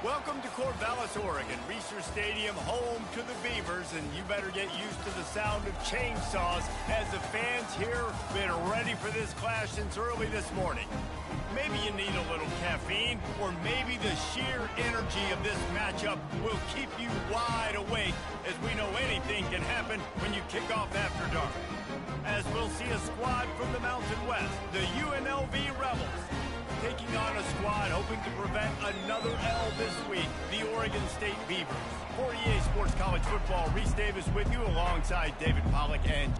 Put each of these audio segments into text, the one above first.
Welcome to Corvallis, Oregon, Research Stadium, home to the Beavers, and you better get used to the sound of chainsaws as the fans here have been ready for this clash since early this morning. Maybe you need a little caffeine, or maybe the sheer energy of this matchup will keep you wide awake, as we know anything can happen when you kick off after dark. As we'll see a squad from the Mountain West, the UNLV Rebels, taking on a squad hoping to prevent another L this week, the Oregon State Beavers. For EA Sports College Football, Reese Davis with you alongside David Pollack and...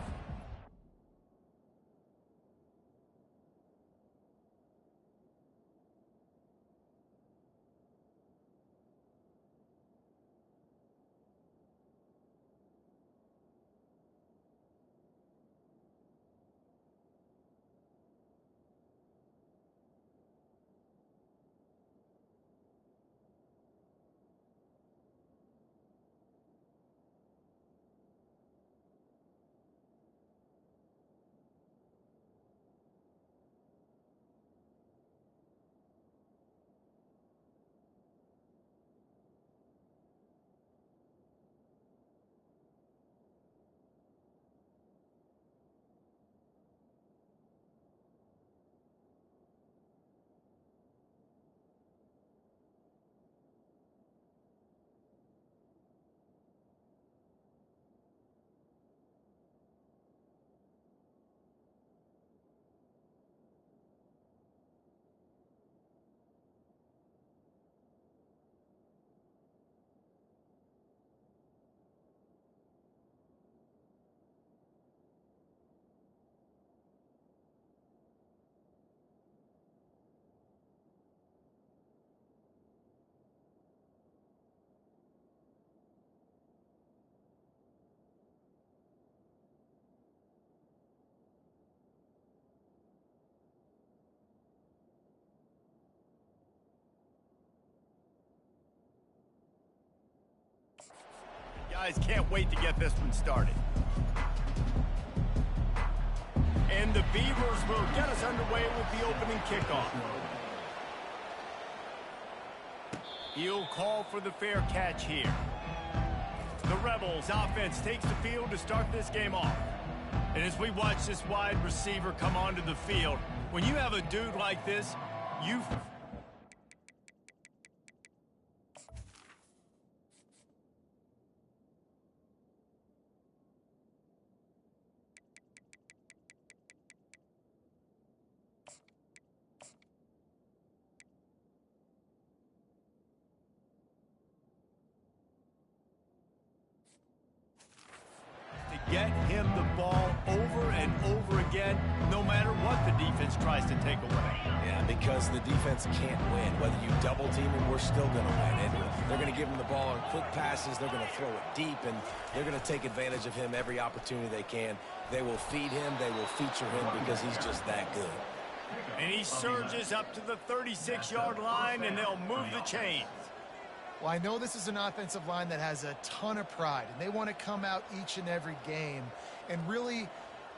Guys, can't wait to get this one started. And the Beavers will get us underway with the opening kickoff. He'll call for the fair catch here. The Rebels offense takes the field to start this game off. And as we watch this wide receiver come onto the field, when you have a dude like this, you... get him the ball over and over again, no matter what the defense tries to take away. Yeah, because the defense can't win. Whether you double team him, we're still going to win. And they're going to give him the ball on quick passes. They're going to throw it deep, and they're going to take advantage of him every opportunity they can. They will feed him. They will feature him because he's just that good. And he surges up to the 36-yard line, and they'll move the chains. Well, I know this is an offensive line that has a ton of pride, and they want to come out each and every game and really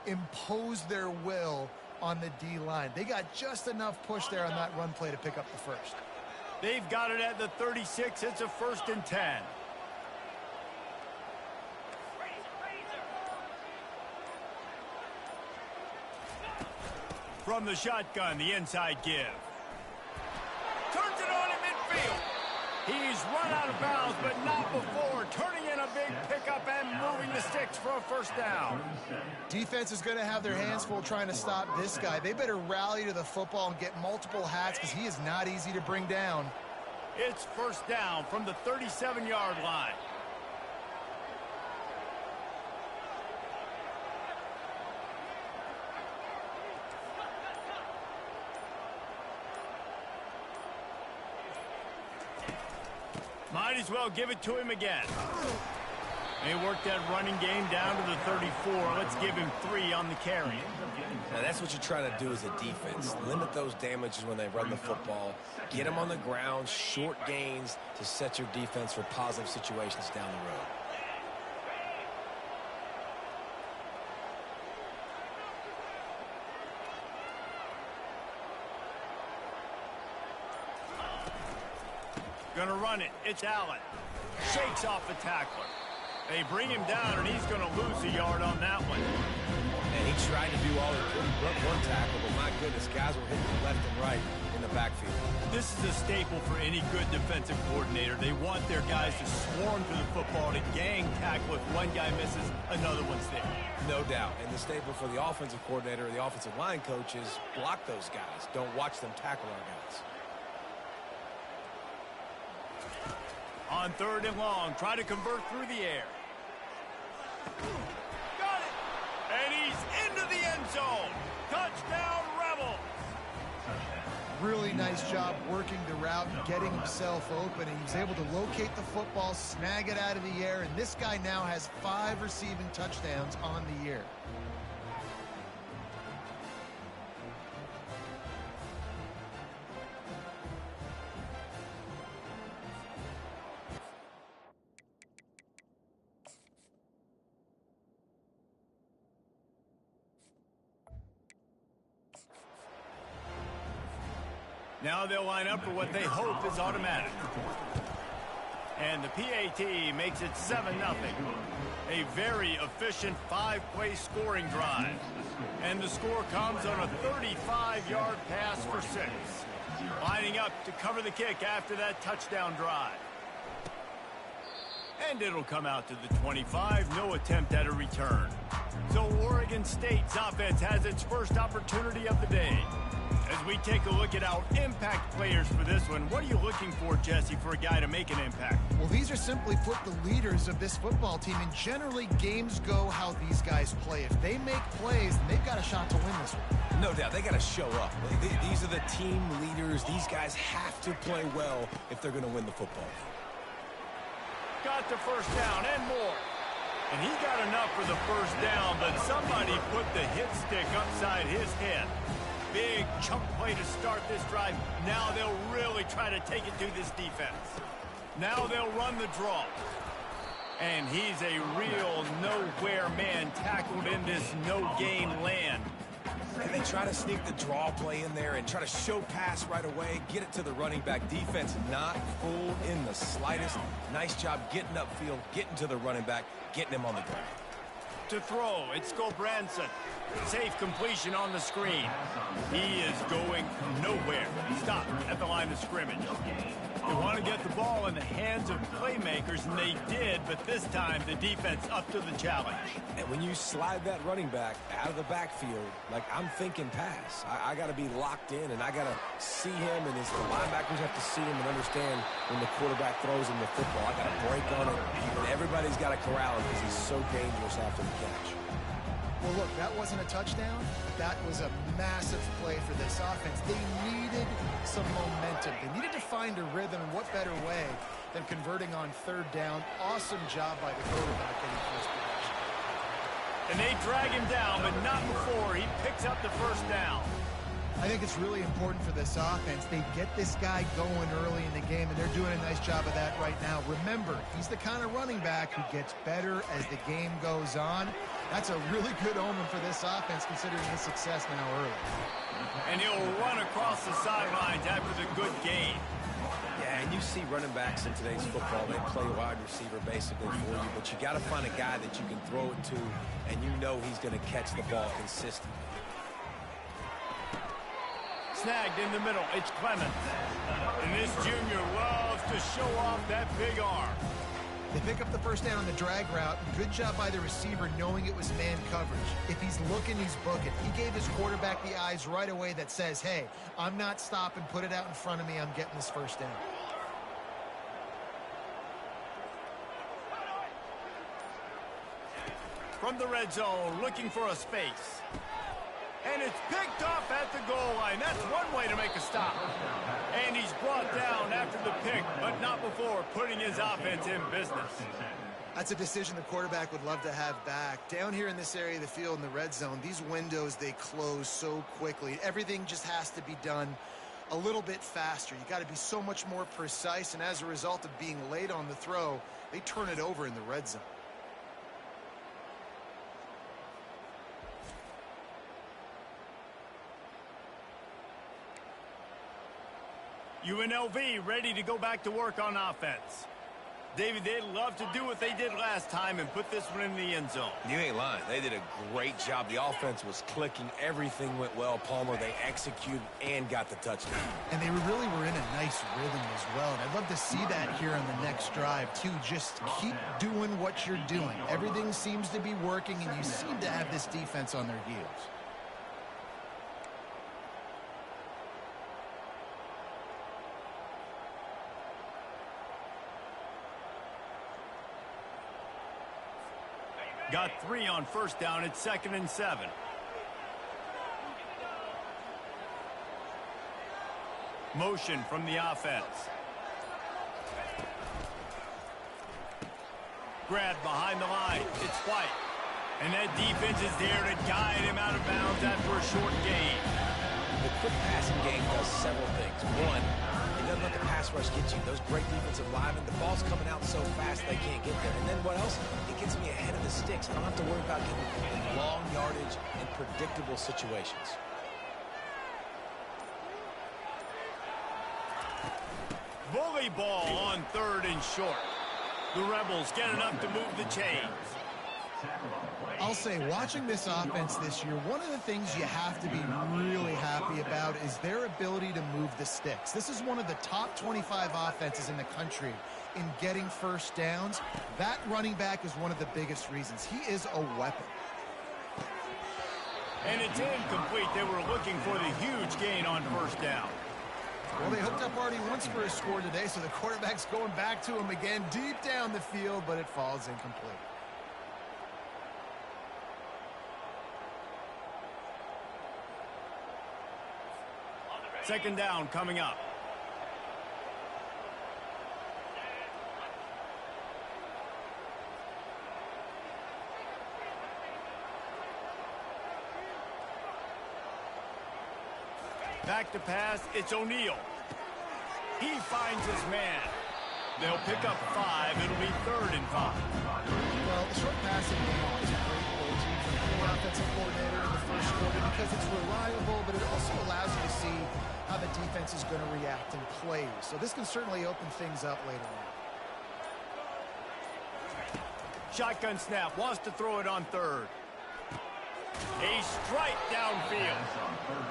impose their will on the D-line. They got just enough push there on that run play to pick up the first. They've got it at the 36. It's a 1st and 10. From the shotgun, the inside give. Turns it on in midfield. He's run out of bounds, but not before. Turning in a big pickup and moving the sticks for a 1st down. Defense is going to have their hands full trying to stop this guy. They better rally to the football and get multiple hats because he is not easy to bring down. It's 1st down from the 37-yard line. Might as well give it to him again. They work that running game down to the 34. Let's give him 3 on the carry. Now, that's what you're trying to do as a defense. Limit those damages when they run the football. Get them on the ground, short gains to set your defense for positive situations down the road. Gonna run it. It's Allen. Shakes off the tackler. They bring him down, and he's going to lose a yard on that one. And he tried to do all he could. He broke one tackle, but my goodness, guys were hitting him left and right in the backfield. This is a staple for any good defensive coordinator. They want their guys to swarm to the football, to gang tackle. If one guy misses, another one's there. No doubt. And the staple for the offensive coordinator or the offensive line coach is block those guys. Don't watch them tackle our guys. On 3rd and long, try to convert through the air. Got it! And he's into the end zone. Touchdown, Rebels! Really nice job working the route and getting himself open. And he was able to locate the football, snag it out of the air, and this guy now has 5 receiving touchdowns on the year. Now they'll line up for what they hope is automatic. And the PAT makes it 7-0. A very efficient 5-play scoring drive. And the score comes on a 35-yard pass for 6. Lining up to cover the kick after that touchdown drive. And it'll come out to the 25. No attempt at a return. So Oregon State's offense has its first opportunity of the day. As we take a look at our impact players for this one, what are you looking for, Jesse, for a guy to make an impact? Well, these are simply put the leaders of this football team, and generally games go how these guys play. If they make plays, then they've got a shot to win this one. No doubt. They got to show up. These are the team leaders. These guys have to play well if they're going to win the football. Got the first down and more. And he got enough for the first down, but somebody put the hit stick upside his head. Big chunk play to start this drive. Now they'll really try to take it to this defense. Now they'll run the draw. And he's a real nowhere man tackled in this no-gain land. And they try to sneak the draw play in there and try to show pass right away, get it to the running back. Defense not fooled in the slightest. Nice job getting upfield, getting to the running back, getting him on the ground. To throw, it's Gobranson. Safe completion on the screen. He is going nowhere. Stop at the line of scrimmage. They want to get the ball in the hands of playmakers, and they did, but this time the defense up to the challenge. And when you slide that running back out of the backfield, like I'm thinking pass, I got to be locked in, and I got to see him, and the linebackers have to see him and understand when the quarterback throws him the football. I got to break on it, and everybody's got to corral him because he's so dangerous after the catch. Well, look, that wasn't a touchdown. That was a massive play for this offense. They needed some momentum. They needed to find a rhythm, and what better way than converting on 3rd down. Awesome job by the quarterback getting first possession. And they drag him down, but not before he picks up the first down. I think it's really important for this offense. They get this guy going early in the game, and they're doing a nice job of that right now. Remember, he's the kind of running back who gets better as the game goes on. That's a really good omen for this offense, considering his success now early. And he'll run across the sidelines after the good game. Yeah, and you see running backs in today's football, they play wide receiver basically for you, but you got to find a guy that you can throw it to, and you know he's going to catch the ball consistently. Snagged in the middle, it's Clemens. And this junior loves to show off that big arm. They pick up the first down on the drag route. Good job by the receiver knowing it was man coverage. If he's looking, he's booking. He gave his quarterback the eyes right away that says, hey, I'm not stopping. Put it out in front of me. I'm getting this first down. From the red zone, looking for a space. And it's picked off at the goal line. That's one way to make a stop. And he's brought down after the pick, but not before putting his offense in business. That's a decision the quarterback would love to have back. Down here in this area of the field in the red zone, these windows, they close so quickly. Everything just has to be done a little bit faster. You got to be so much more precise, and as a result of being late on the throw, they turn it over in the red zone. UNLV ready to go back to work on offense. David, they'd love to do what they did last time and put this one in the end zone. You ain't lying. They did a great job. The offense was clicking. Everything went well. Palmer, they executed and got the touchdown. And they really were in a nice rhythm as well. And I'd love to see that here on the next drive, too. Just keep doing what you're doing. Everything seems to be working, and you seem to have this defense on their heels. Got 3 on first down. It's 2nd and 7. Motion from the offense. Grab behind the line. It's White. And that defense is there to guide him out of bounds after a short gain. The quick passing game does several things. One, it doesn't let the pass rush get you. Those great defensive linemen, the ball's coming out so fast they can't get there. And then what else? It gets me ahead of the sticks. I don't have to worry about getting in long yardage and predictable situations. Bully ball on 3rd and short. The Rebels get enough to move the chains. I'll say, watching this offense this year, one of the things you have to be really happy about is their ability to move the sticks. This is one of the top 25 offenses in the country in getting first downs. That running back is one of the biggest reasons. He is a weapon. And it's incomplete. They were looking for the huge gain on first down. Well, they hooked up already once for a score today, so the quarterback's going back to him again deep down the field, but it falls incomplete. Second down coming up. Back to pass, it's O'Neal. He finds his man. They'll pick up 5. It'll be 3rd and 5. Well, the short passing game is a great ability from the offensive coordinator in the first quarter because it's reliable, but it also allows you to see how the defense is going to react and play. So this can certainly open things up later on. Shotgun snap, wants to throw it on 3rd. A strike downfield.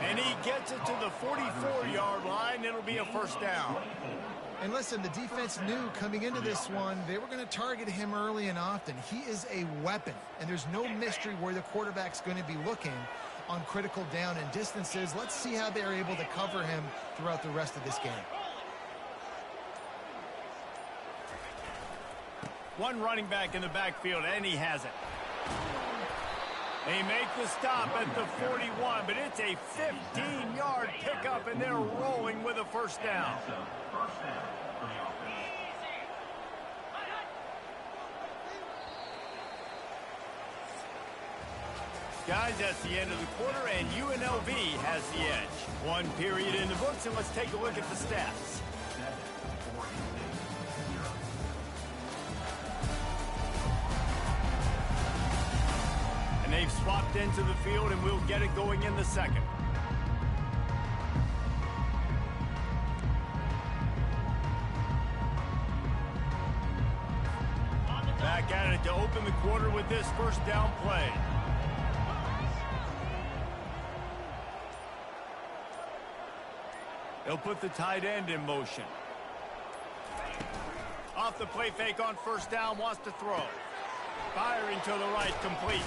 And he gets it to the 44-yard line. It'll be a first down. And listen, the defense knew coming into this one, they were going to target him early and often. He is a weapon, and there's no mystery where the quarterback's going to be looking on critical down and distances. Let's see how they're able to cover him throughout the rest of this game. One running back in the backfield, and he has it. They make the stop at the 41, but it's a 15-yard pickup, and they're rolling with a first down. Guys, that's the end of the quarter, and UNLV has the edge. 1 period in the books, and let's take a look at the stats. And they've swapped into the field, and we'll get it going in the second. Back at it to open the quarter with this first down play. They'll put the tight end in motion. Off the play fake on first down, wants to throw. Firing to the right, complete.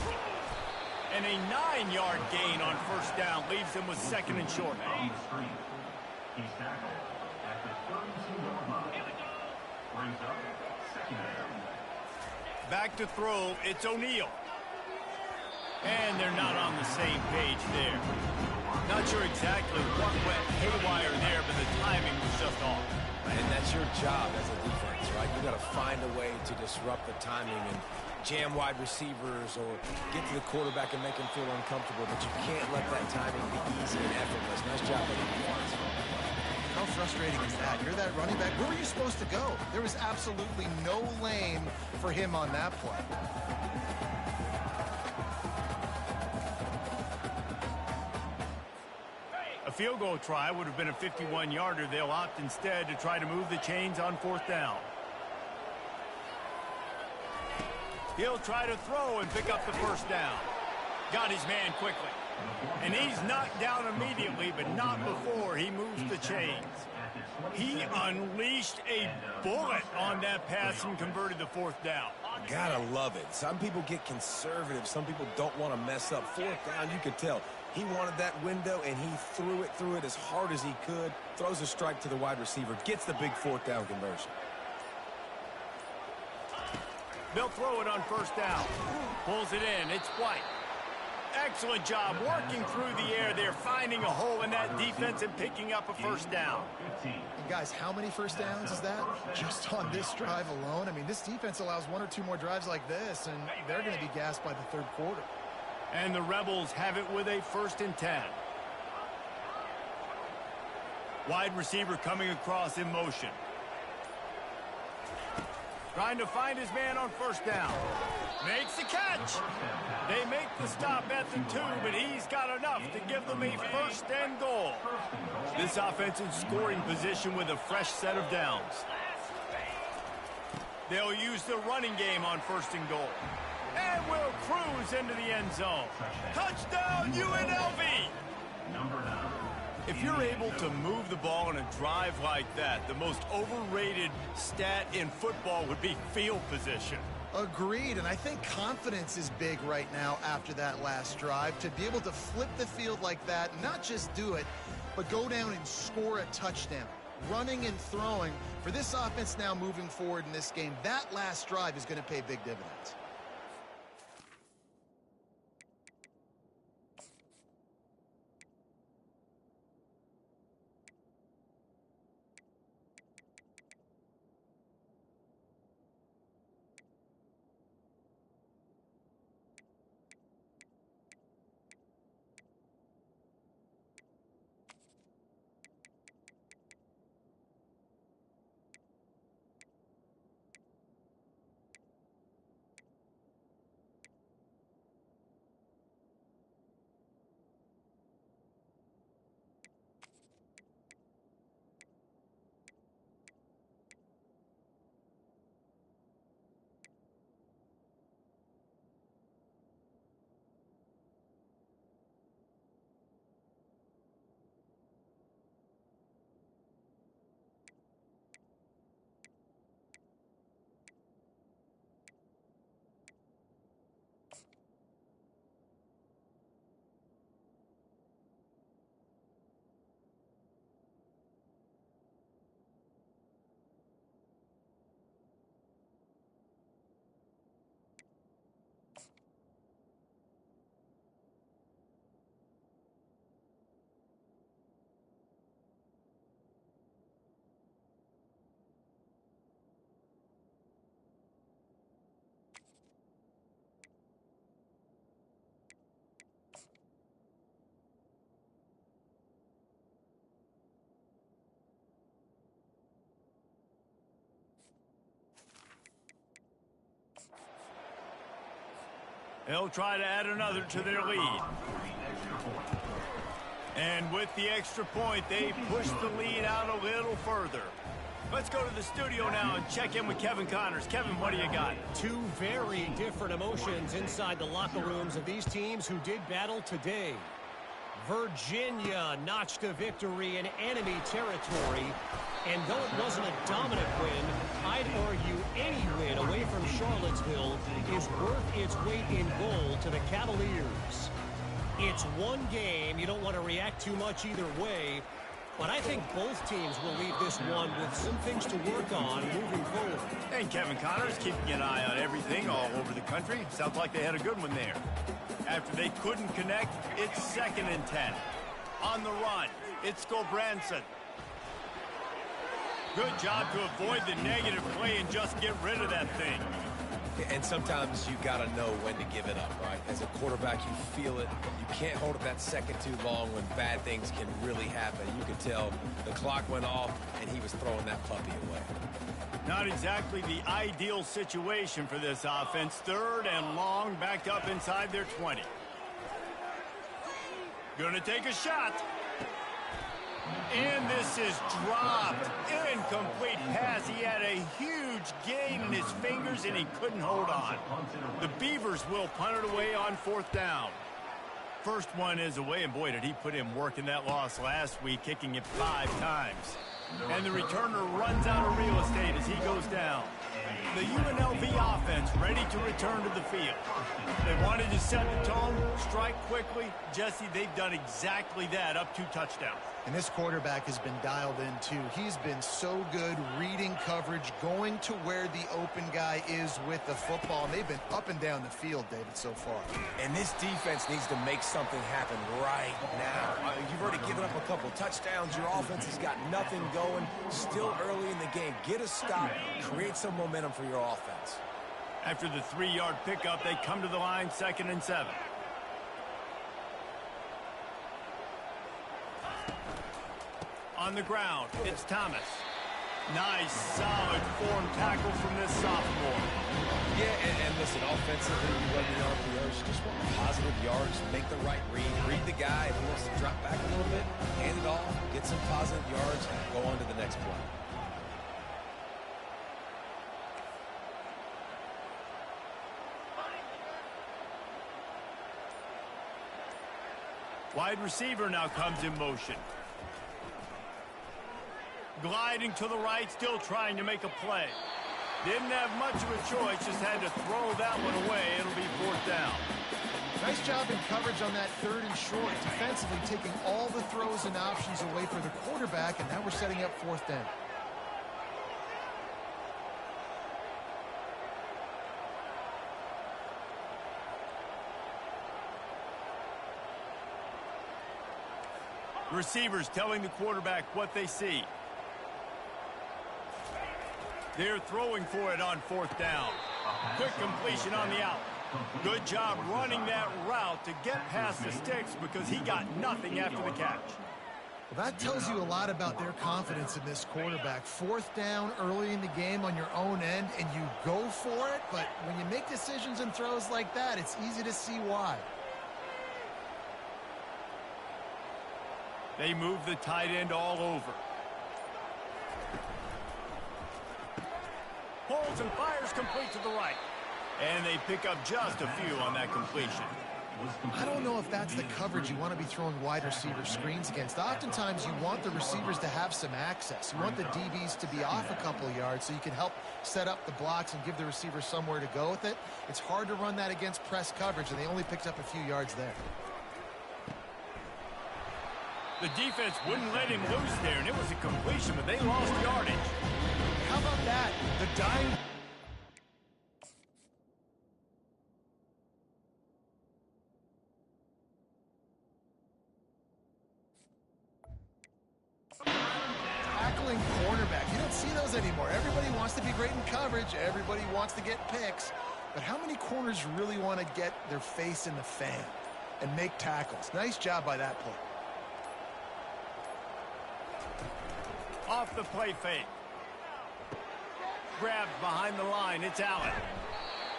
And a 9-yard gain on first down leaves him with 2nd and short. He's tackled at the 32-yard line. Brings up 2nd down. Back to throw, it's O'Neal. And they're not on the same page there. Not sure exactly what went haywire there, but the timing was just off. And that's your job as a defense, right? You got to find a way to disrupt the timing and jam wide receivers or get to the quarterback and make him feel uncomfortable, but you can't let that timing be easy and effortless. Nice job by the defense. How frustrating is that? You're that running back. Where were you supposed to go? There was absolutely no lane for him on that play. A field goal try would have been a 51-yarder. They'll opt instead to try to move the chains on 4th down. He'll try to throw and pick up the 1st down. Got his man quickly. And he's knocked down immediately, but not before he moves the chains. He unleashed a bullet on that pass and converted the 4th down. Gotta love it. Some people get conservative. Some people don't want to mess up. 4th down, you could tell. He wanted that window, and he threw it as hard as he could. Throws a strike to the wide receiver. Gets the big 4th down conversion. They'll throw it on 1st down. Pulls it in. It's White. Excellent job working through the air there, finding a hole in that defense and picking up a 1st down. And guys, how many 1st downs is that? Just on this drive alone? I mean, this defense allows 1 or 2 more drives like this, and they're going to be gassed by the 3rd quarter. And the Rebels have it with a 1st and 10. Wide receiver coming across in motion. Trying to find his man on 1st down. Makes the catch. They make the stop at the 2, but he's got enough to give them a 1st and goal. This offense in scoring position with a fresh set of downs. They'll use the running game on 1st and goal. And will cruise into the end zone. Touchdown, UNLV! If you're able to move the ball in a drive like that, the most overrated stat in football would be field position. Agreed, and I think confidence is big right now after that last drive. To be able to flip the field like that, not just do it, but go down and score a touchdown. Running and throwing, for this offense now moving forward in this game, that last drive is going to pay big dividends. They'll try to add another to their lead. And with the extra point, they push the lead out a little further. Let's go to the studio now and check in with Kevin Connors. Kevin, what do you got? 2 very different emotions inside the locker rooms of these teams who did battle today. Virginia notched a victory in enemy territory. And though it wasn't a dominant win, I'd argue any win away from Charlottesville is worth its weight in gold to the Cavaliers. It's one game. You don't want to react too much either way. But I think both teams will leave this one with some things to work on moving forward. And Kevin Connors keeping an eye on everything all over the country. Sounds like they had a good one there. After they couldn't connect, it's 2nd and 10. On the run, it's Gulbranson. Good job to avoid the negative play and just get rid of that thing. And sometimes you got to know when to give it up, right? As a quarterback, you feel it. You can't hold it that second too long when bad things can really happen. You could tell the clock went off, and he was throwing that puppy away. Not exactly the ideal situation for this offense. 3rd and long, backed up inside their 20. Gonna take a shot. And this is dropped. Incomplete pass. He had a huge gain in his fingers, and he couldn't hold on. The Beavers will punt it away on 4th down. First one is away, and boy, did he put in work in that loss last week, kicking it 5 times. And the returner runs out of real estate as he goes down. The UNLV offense ready to return to the field. They wanted to set the tone, strike quickly. Jesse, they've done exactly that, up 2 touchdowns. And this quarterback has been dialed in, too. He's been so good reading coverage, going to where the open guy is with the football. And they've been up and down the field, David, so far. And this defense needs to make something happen right now. You've already given up a couple touchdowns. Your offense has got nothing going. Still early in the game. Get a stop. Create some momentum for your offense. After the 3-yard pickup, they come to the line, 2nd and 7. On the ground, it's Thomas. Nice, solid form tackle from this sophomore. Yeah, and listen, offensively, you run the RPOs, just want positive yards, make the right read the guy. If he wants to drop back a little bit, hand it off, get some positive yards, and go on to the next play. Wide receiver now comes in motion. Gliding to the right, still trying to make a play. Didn't have much of a choice, just had to throw that one away. It'll be 4th down. Nice job in coverage on that 3rd and short. Defensively taking all the throws and options away for the quarterback, and now we're setting up 4th down. Receivers telling the quarterback what they see. They're throwing for it on 4th down. Quick completion on the out. Good job running that route to get past the sticks because he got nothing after the catch. Well, that tells you a lot about their confidence in this quarterback. 4th down early in the game on your own end, and you go for it, but when you make decisions and throws like that, it's easy to see why. They move the tight end all over. Holds and fires complete to the right. And they pick up just a few on that completion. I don't know if that's the coverage you want to be throwing wide receiver screens against. Oftentimes, you want the receivers to have some access. You want the DBs to be off a couple of yards so you can help set up the blocks and give the receivers somewhere to go with it. It's hard to run that against press coverage, and they only picked up a few yards there. The defense wouldn't let him loose there, and it was a completion, but they lost yardage. How about that? The dying... Tackling cornerback. You don't see those anymore. Everybody wants to be great in coverage. Everybody wants to get picks. But how many corners really want to get their face in the fan and make tackles? Nice job by that play. Off the play fake. Grabbed behind the line. It's Allen.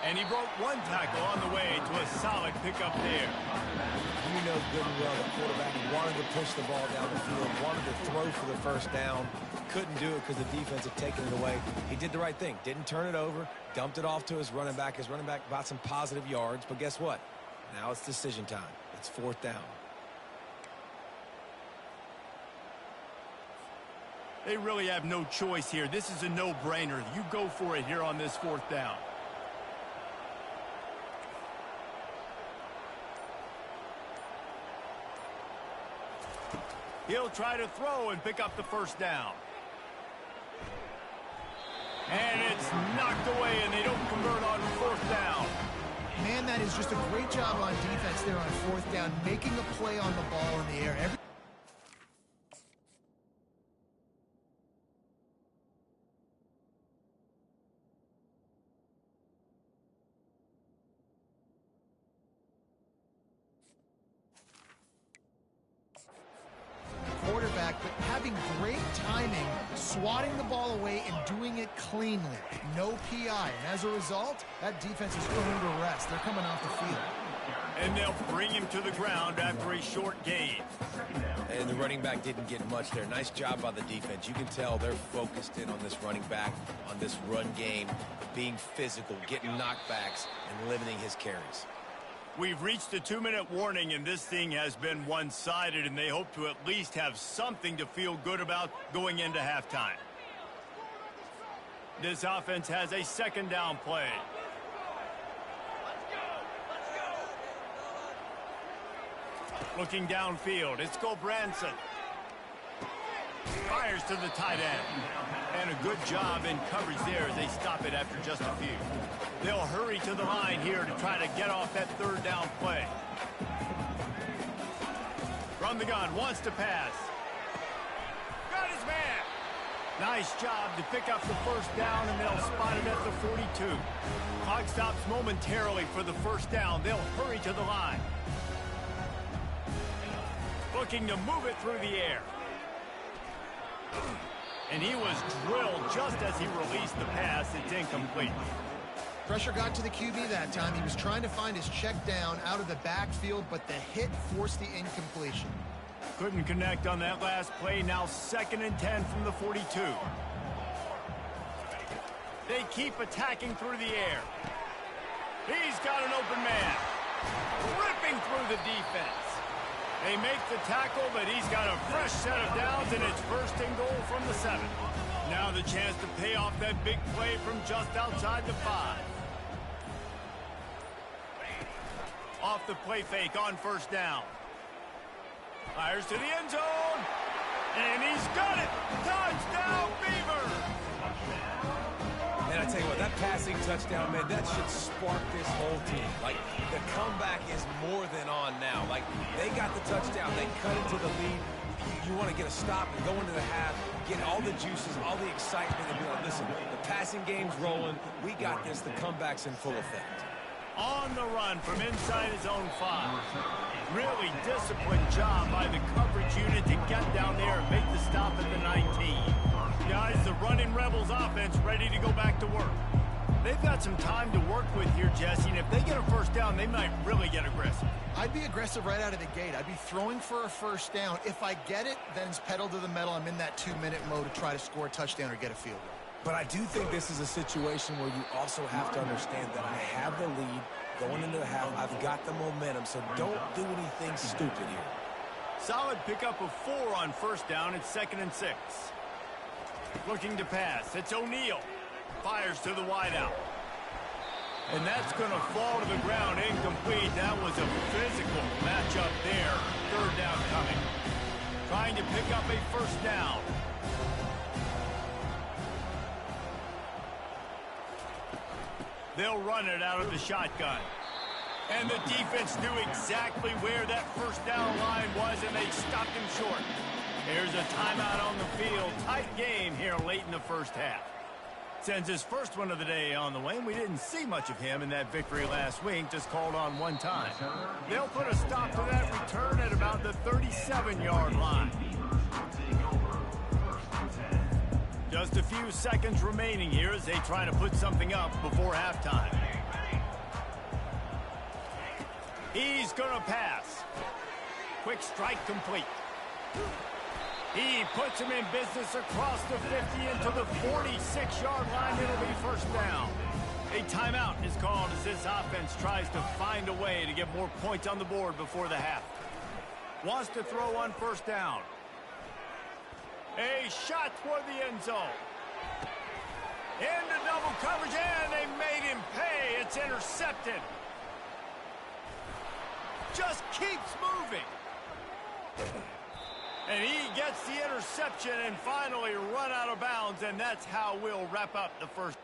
And he broke one tackle on the way to a solid pickup there. You know good and well the quarterback wanted to push the ball down the field, wanted to throw for the 1st down. Couldn't do it because the defense had taken it away. He did the right thing. Didn't turn it over. Dumped it off to his running back. His running back got some positive yards. But guess what? Now it's decision time. It's 4th down. They really have no choice here. This is a no-brainer. You go for it here on this 4th down. He'll try to throw and pick up the 1st down. And it's knocked away, and they don't convert on 4th down. Man, that is just a great job on defense there on 4th down, making a play on the ball in the air. Quarterback, but having great timing, swatting the ball away and doing it cleanly. No PI. And as a result, that defense is earned a rest. They're coming off the field. And they'll bring him to the ground after a short gain. And the running back didn't get much there. Nice job by the defense. You can tell they're focused in on this running back, on this run game, being physical, getting knockbacks, and limiting his carries. We've reached the 2-minute warning, and this thing has been one-sided, and they hope to at least have something to feel good about going into halftime. This offense has a second down play. Looking downfield, it's Branson. Fires to the tight end. And a good job in coverage there as they stop it after just a few. They'll hurry to the line here to try to get off that third down play. From the gun, wants to pass. Got his man. Nice job to pick up the first down, and they'll spot it at the 42. Clock stops momentarily for the first down. They'll hurry to the line. Looking to move it through the air. And he was drilled just as he released the pass. It's incomplete. Pressure got to the QB that time. He was trying to find his check down out of the backfield, but the hit forced the incompletion. Couldn't connect on that last play. Now 2nd and 10 from the 42. They keep attacking through the air. He's got an open man. Ripping through the defense. They make the tackle, but he's got a fresh set of downs, and it's 1st and goal from the 7. Now the chance to pay off that big play from just outside the 5. Off the play fake on 1st down. Fires to the end zone, and he's got it. Touchdown, Beavers! And I tell you what, that passing touchdown, man, that should spark this whole team. Like, the comeback is more than on now. Like, they got the touchdown. They cut into the lead. You want to get a stop and go into the half, get all the juices, all the excitement, and be like, listen, the passing game's rolling. We got this. The comeback's in full effect. On the run from inside his own 5. Really disciplined job by the coverage unit to get down there and make the stop at the 19. Guys, the running Rebels offense ready to go back to work. They've got some time to work with here, Jesse, and if they get a first down, they might really get aggressive. I'd be aggressive right out of the gate. I'd be throwing for a first down. If I get it, then it's pedal to the metal. I'm in that 2-minute mode to try to score a touchdown or get a field goal. But I do think this is a situation where you also have to understand that I have the lead going into the half. I've got the momentum, so don't do anything stupid here. Solid pickup of 4 on 1st down. It's 2nd and 6. Looking to pass. It's O'Neal. Fires to the wideout. And that's going to fall to the ground incomplete. That was a physical matchup there. 3rd down coming. Trying to pick up a first down. They'll run it out of the shotgun. And the defense knew exactly where that first down line was, and they stopped him short. Here's a timeout on the field. Tight game here late in the first half. Sends his first one of the day on the way, and we didn't see much of him in that victory last week, just called on one time. They'll put a stop to that return at about the 37-yard line. Just a few seconds remaining here as they try to put something up before halftime. He's going to pass. Quick strike complete. He puts him in business across the 50 into the 46-yard line. It'll be first down. A timeout is called as this offense tries to find a way to get more points on the board before the half. Wants to throw on first down. A shot toward the end zone. Into double coverage, and they made him pay. It's intercepted. Just keeps moving. And he gets the interception and finally run out of bounds, and that's how we'll wrap up the first.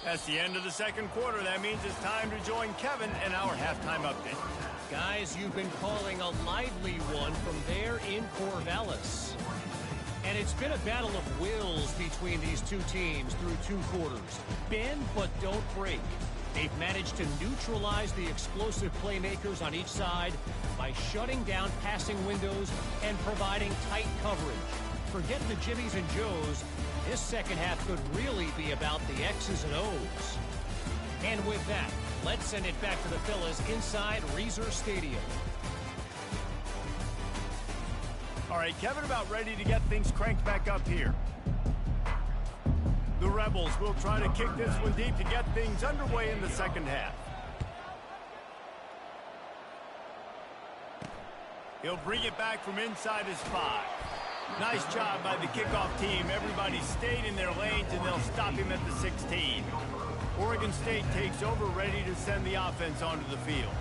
That's the end of the second quarter. That means it's time to join Kevin in our halftime update. Guys, you've been calling a lively one from there in Corvallis. And it's been a battle of wills between these two teams through 2 quarters. Bend but don't break. They've managed to neutralize the explosive playmakers on each side by shutting down passing windows and providing tight coverage. Forget the Jimmies and Joes. This second half could really be about the X's and O's. And with that, let's send it back to the fellas inside Reiser Stadium. All right, Kevin, about ready to get things cranked back up here. The Rebels will try to kick this one deep to get things underway in the second half. He'll bring it back from inside his 5. Nice job by the kickoff team. Everybody stayed in their lanes, and they'll stop him at the 16. Oregon State takes over, ready to send the offense onto the field.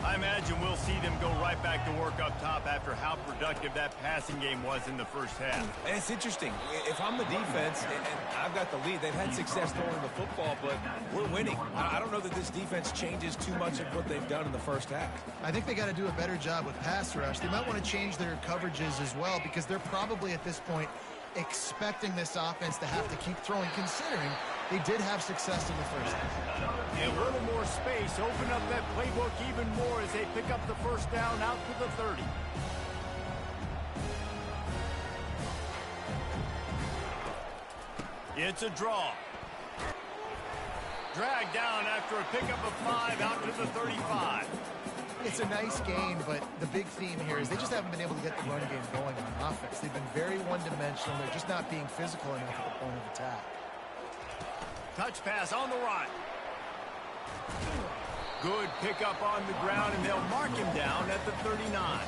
I imagine we'll see them go right back to work up top after how productive that passing game was in the first half. And it's interesting. If I'm the defense and I've got the lead, they've had success throwing the football, but we're winning. I don't know that this defense changes too much of what they've done in the first half. I think they got to do a better job with pass rush. They might want to change their coverages as well, because they're probably at this point expecting this offense to have to keep throwing, considering they did have success in the first half. A little more space, open up that playbook even more as they pick up the first down out to the 30. It's a draw. Dragged down after a pickup of 5 out to the 35. It's a nice game, but the big theme here is they just haven't been able to get the run game going on offense. They've been very one-dimensional. They're just not being physical enough at the point of attack. Touch pass on the right. Good pickup on the ground, and they'll mark him down at the 39.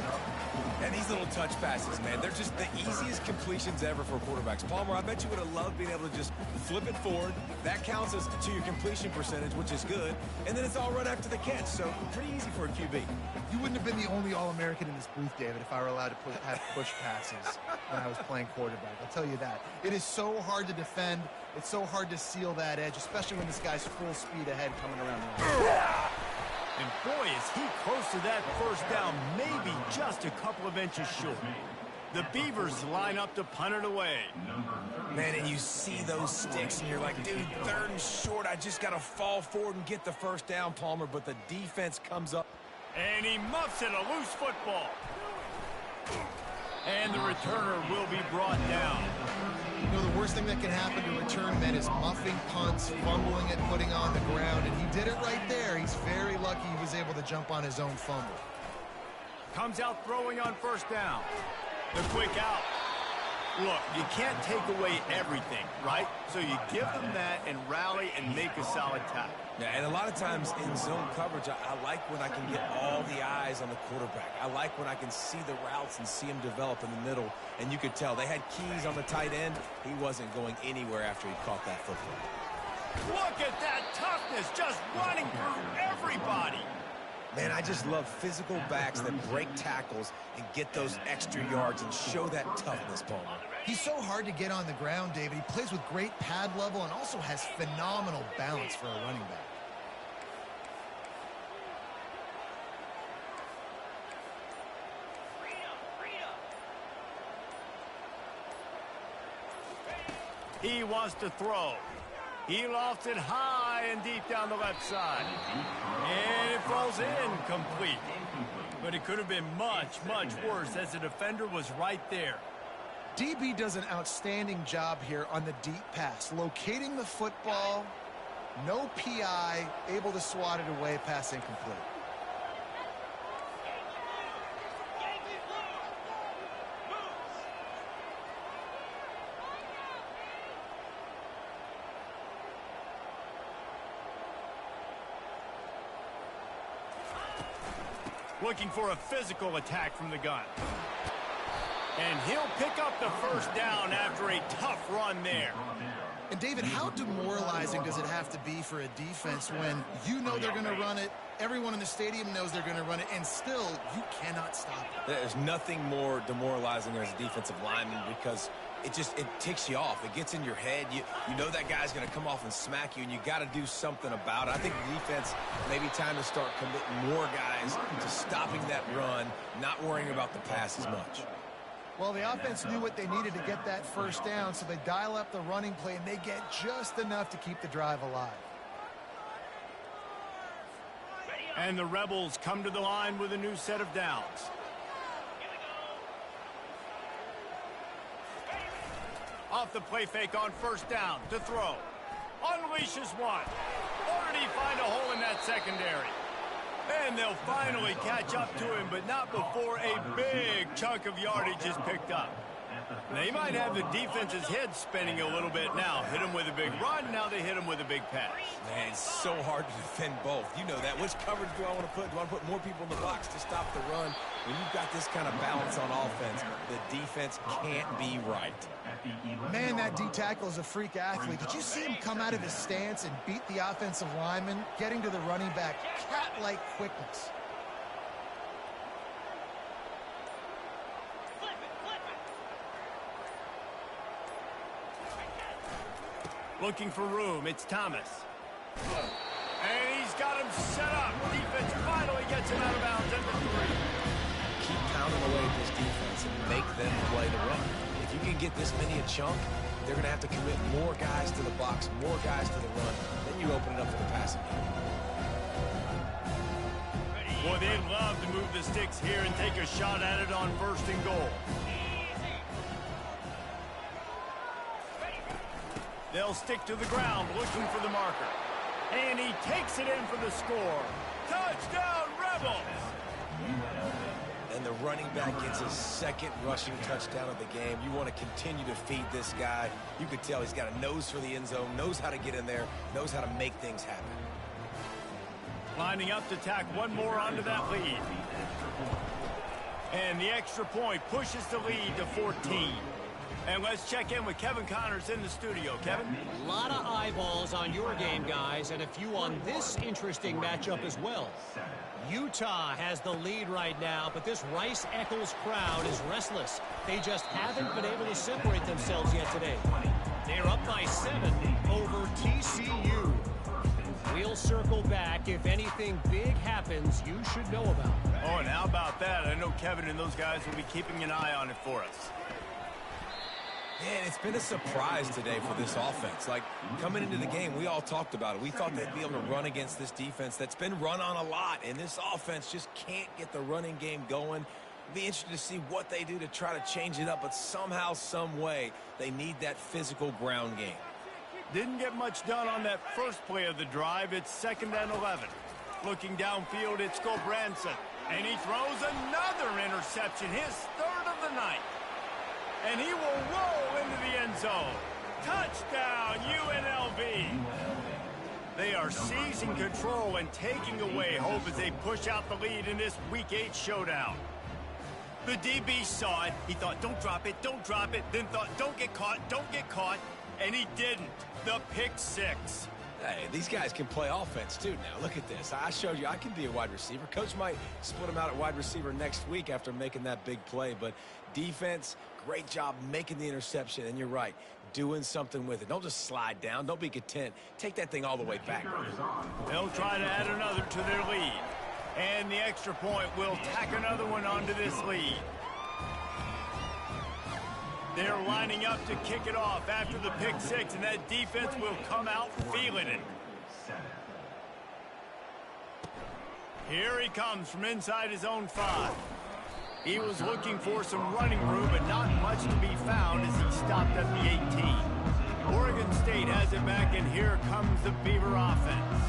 And these little touch passes, man, they're just the easiest completions ever for quarterbacks. Palmer, I bet you would have loved being able to just flip it forward. That counts as to your completion percentage, which is good. And then it's all run after the catch, so pretty easy for a QB. You wouldn't have been the only All-American in this booth, David, if I were allowed to have push passes when I was playing quarterback. I'll tell you that. It is so hard to defend. It's so hard to seal that edge, especially when this guy's full speed ahead coming around the line. And boy, is he close to that first down, maybe just a couple of inches short. The Beavers line up to punt it away. Man, and you see those sticks, and you're like, dude, 3rd and short, I just got to fall forward and get the first down, Palmer, but the defense comes up. And he muffs it, a loose football. And the returner will be brought down. You know, the worst thing that can happen to return men is muffing punts, fumbling it, putting on the ground, and he did it right there. He's very lucky he was able to jump on his own fumble. Comes out throwing on first down. The quick out. Look, you can't take away everything, right? So you give them that and rally and make a solid tackle. Yeah, and a lot of times in zone coverage, I like when I can get all the eyes on the quarterback. I like when I can see the routes and see him develop in the middle. And you could tell they had keys on the tight end. He wasn't going anywhere after he caught that football. Look at that toughness, just running through everybody. Man, I just love physical backs that break tackles and get those extra yards and show that toughness, Palmer. He's so hard to get on the ground, David. He plays with great pad level and also has phenomenal balance for a running back. He wants to throw. He lofts it high and deep down the left side. And it falls incomplete. But it could have been much, much worse as the defender was right there. DB does an outstanding job here on the deep pass, locating the football, no PI, able to swat it away, pass incomplete. Looking for a physical attack from the gun. And he'll pick up the first down after a tough run there. And David, how demoralizing does it have to be for a defense when you know they're going to run it, everyone in the stadium knows they're going to run it, and still you cannot stop it? There's nothing more demoralizing as a defensive lineman because it ticks you off. It gets in your head. You know that guy's going to come off and smack you, and you got to do something about it. I think the defense, maybe time to start committing more guys to stopping that run, not worrying about the pass as much. Well, the offense knew what they needed to get that first down, so they dial up the running play, and they get just enough to keep the drive alive. And the Rebels come to the line with a new set of downs. Off the play fake on first down to throw. Unleashes one. Or did he find a hole in that secondary? And they'll finally catch up to him, but not before a big chunk of yardage is picked up. They might have the defense's head spinning a little bit now. Hit him with a big run, now they hit him with a big pass. Man, it's so hard to defend both. You know that. Which coverage do I want to put? Do I want to put more people in the box to stop the run? When you've got this kind of balance on offense, the defense can't be right. Man, that D-tackle is a freak athlete. Did you see him come out of his stance and beat the offensive lineman, getting to the running back? Cat-like quickness. Looking for room, it's Thomas. And he's got him set up. Defense finally gets him out of bounds at the 3. Keep pounding away at this defense and make them play the run. If you can get this many a chunk, they're going to have to commit more guys to the box, more guys to the run. Then you open it up for the passing game. Boy, they'd love to move the sticks here and take a shot at it on 1st and goal. They'll stick to the ground looking for the marker. And he takes it in for the score. Touchdown, Rebels! And the running back gets his 2nd rushing touchdown of the game. You want to continue to feed this guy. You could tell he's got a nose for the end zone, knows how to get in there, knows how to make things happen. Lining up to tack one more onto that lead. And the extra point pushes the lead to 14. And let's check in with Kevin Connors in the studio. Kevin? A lot of eyeballs on your game, guys, and a few on this interesting matchup as well. Utah has the lead right now, but this Rice-Eccles crowd is restless. They just haven't been able to separate themselves yet today. They're up by 7 over TCU. We'll circle back. If anything big happens, you should know about it. Oh, and how about that? I know Kevin and those guys will be keeping an eye on it for us. Man, it's been a surprise today for this offense. Like, coming into the game, we all talked about it. We thought they'd be able to run against this defense that's been run on a lot, and this offense just can't get the running game going. Be interested to see what they do to try to change it up, but somehow, some way, they need that physical ground game. Didn't get much done on that first play of the drive. It's 2nd and 11. Looking downfield, it's Gobranson. And he throws another interception, his 3rd of the night. And he will roll into the end zone. Touchdown, UNLV. They are seizing control and taking away hope as they push out the lead in this Week 8 showdown. The DB saw it. He thought, don't drop it, then thought, don't get caught, and he didn't. The pick 6. Hey, these guys can play offense, too, now. Look at this. I showed you I can be a wide receiver. Coach might split him out at wide receiver next week after making that big play, but defense, great job making the interception, and you're right, doing something with it. Don't just slide down. Don't be content. Take that thing all the way back. They'll try to add another to their lead. And the extra point will tack another one onto this lead. They're lining up to kick it off after the pick 6, and that defense will come out feeling it. Here he comes from inside his own 5. He was looking for some running room, but not much to be found as he stopped at the 18. Oregon State has it back, and here comes the Beaver offense.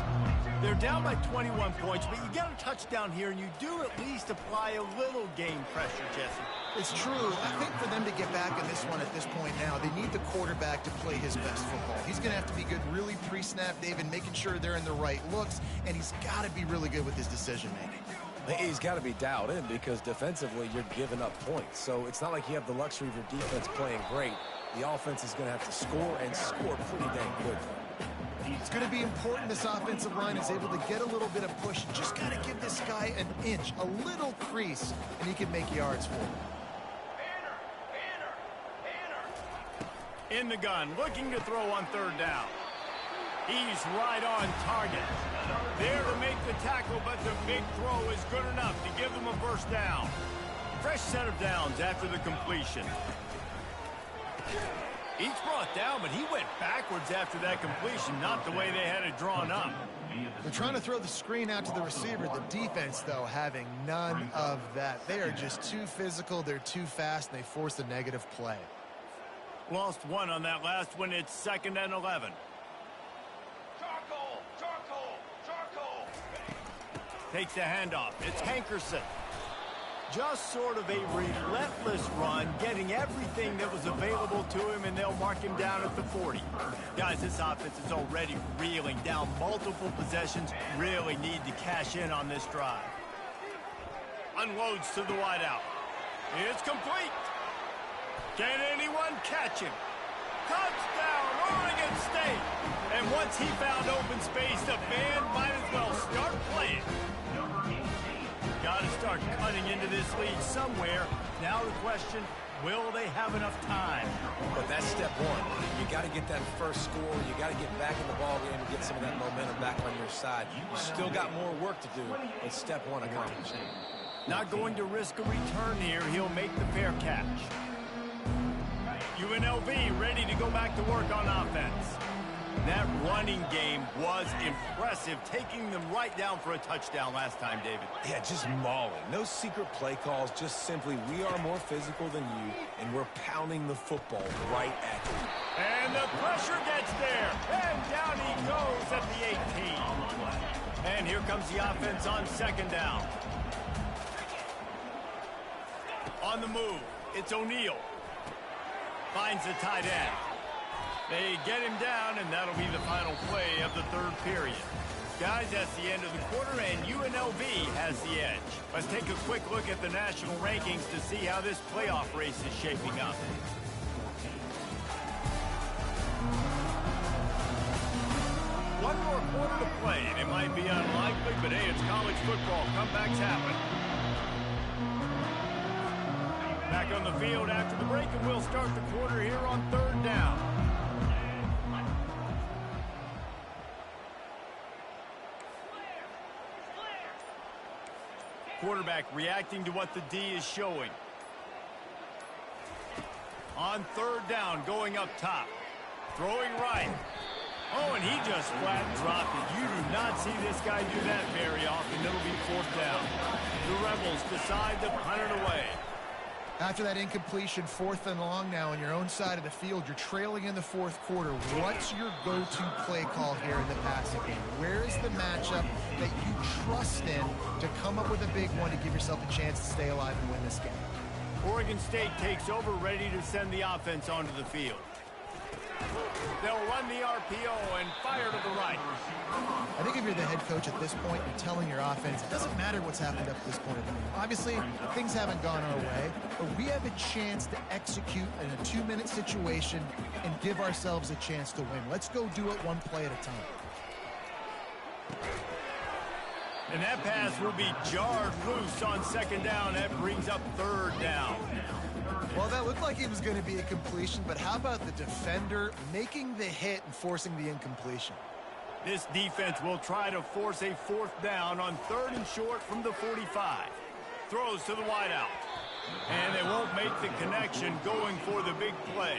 They're down by 21 points, but you get a touchdown here, and you do at least apply a little game pressure, Jesse. It's true. I think for them to get back in this one at this point now, they need the quarterback to play his best football. He's going to have to be good really pre-snap, David, making sure they're in the right looks, and he's got to be really good with his decision-making. He's got to be dialed in because defensively you're giving up points. So it's not like you have the luxury of your defense playing great. The offense is going to have to score and score pretty dang good. It's going to be important this offensive line is able to get a little bit of push. Just got to give this guy an inch, a little crease, and he can make yards for him. In the gun, looking to throw on third down. He's right on target. There to make the tackle, but the big throw is good enough to give them a first down. Fresh set of downs after the completion. He's brought down, but he went backwards after that completion, not the way they had it drawn up. They're trying to throw the screen out to the receiver. The defense, though, having none of that. They are just too physical, they're too fast, and they force a negative play. Lost one on that last one. It's 2nd and 11. Charcoal. Takes the handoff. It's Hankerson. Just sort of a relentless run, getting everything that was available to him, and they'll mark him down at the 40. Guys, this offense is already reeling down multiple possessions. Really need to cash in on this drive. Unloads to the wideout. It's complete. Can anyone catch him? Touchdown, Oregon State! And once he found open space, the band might as well start playing. Got to start cutting into this lead somewhere. Now the question, will they have enough time? But that's step one. You got to get that first score. You got to get back in the ball game and get some of that momentum back on your side. You still got more work to do, but step one accomplished. Not going to risk a return here. He'll make the fair catch. UNLV ready to go back to work on offense. That running game was impressive, taking them right down for a touchdown last time, David. Yeah, just mauling. No secret play calls, just simply we are more physical than you, and we're pounding the football right at you. And the pressure gets there, and down he goes at the 18. And here comes the offense on 2nd down. On the move, it's O'Neal. Finds the tight end. They get him down, and that'll be the final play of the 3rd period. Guys, that's the end of the quarter, and UNLV has the edge. Let's take a quick look at the national rankings to see how this playoff race is shaping up. One more quarter to play, and it might be unlikely, but hey, it's college football. Comebacks happen. Back on the field after the break, and we'll start the quarter here on 3rd down. Quarterback reacting to what the D is showing. On 3rd down, going up top. Throwing right. Oh, and he just flat dropped it. You do not see this guy do that very often. It'll be 4th down. The Rebels decide to punt it away. After that incompletion, 4th and long now on your own side of the field, you're trailing in the 4th quarter. What's your go-to play call here in the passing game? Where is the matchup that you trust in to come up with a big one to give yourself a chance to stay alive and win this game? Oregon State takes over, ready to send the offense onto the field. They'll run the RPO and fire to the right. I think if you're the head coach at this point, you're telling your offense, it doesn't matter what's happened up to this point of the game. Obviously, things haven't gone our way, but we have a chance to execute in a 2-minute situation and give ourselves a chance to win. Let's go do it one play at a time. And that pass will be jarred loose on 2nd down. That brings up 3rd down. Well, that looked like it was going to be a completion, but how about the defender making the hit and forcing the incompletion? This defense will try to force a 4th down on 3rd and short from the 45. Throws to the wideout. And they won't make the connection, going for the big play.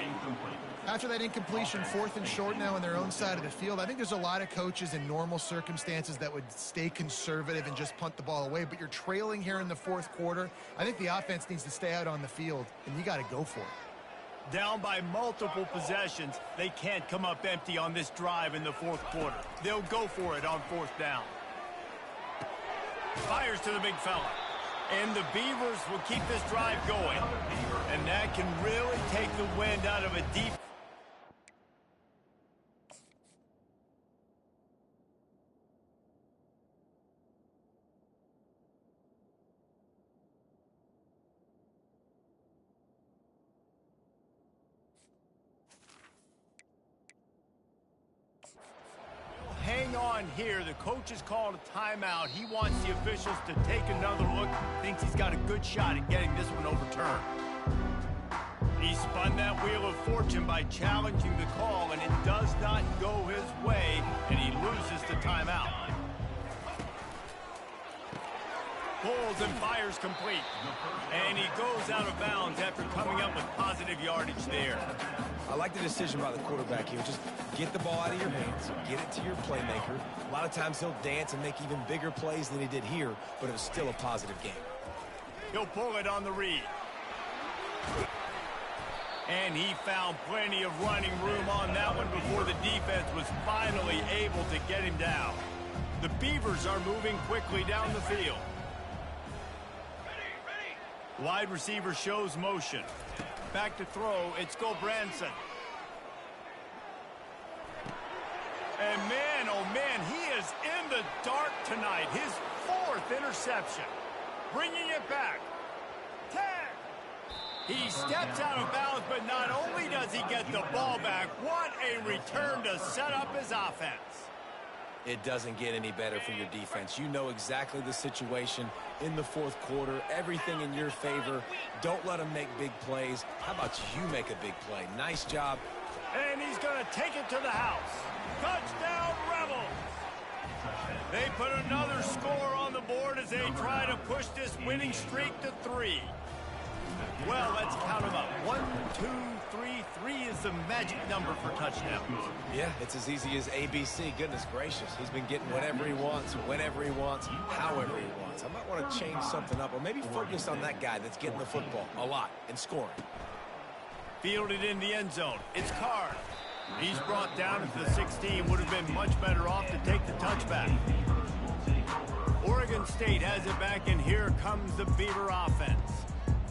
After that incompletion, 4th and short now on their own side of the field, I think there's a lot of coaches in normal circumstances that would stay conservative and just punt the ball away, but you're trailing here in the 4th quarter. I think the offense needs to stay out on the field, and you got to go for it. Down by multiple possessions, they can't come up empty on this drive in the 4th quarter. They'll go for it on 4th down. Fires to the big fella. And the Beavers will keep this drive going. And that can really take the wind out of a deep... Hang on here. The coach has called a timeout. He wants the officials to take another look. Thinks he's got a good shot at getting this one overturned. He spun that wheel of fortune by challenging the call, and it does not go his way, and he loses the timeout. Pulls and fires complete. And he goes out of bounds after coming up with positive yardage there. I like the decision by the quarterback here. Just get the ball out of your hands, get it to your playmaker. A lot of times he'll dance and make even bigger plays than he did here, but it was still a positive game. He'll pull it on the read. And he found plenty of running room on that one before the defense was finally able to get him down. The Beavers are moving quickly down the field. Wide receiver shows motion. Back to throw, it's Gulbranson. And man, oh man, he is in the dark tonight. His 4th interception. Bringing it back. 10. He steps out of bounds, but not only does he get the ball back, what a return to set up his offense. It doesn't get any better for your defense. You know exactly the situation in the 4th quarter. Everything in your favor. Don't let them make big plays. How about you make a big play? Nice job. And he's going to take it to the house. Touchdown, Rebels! They put another score on the board as they try to push this winning streak to 3. Well, let's count them up. 1, 2, 3. 3 is the magic number for touchdowns. Yeah, it's as easy as ABC. Goodness gracious. He's been getting whatever he wants, whenever he wants, however he wants. I might want to change something up or maybe focus on that guy that's getting the football a lot and scoring. Fielded in the end zone. It's Card. He's brought down to the 16. Would have been much better off to take the touchback. Oregon State has it back, and here comes the Beaver offense.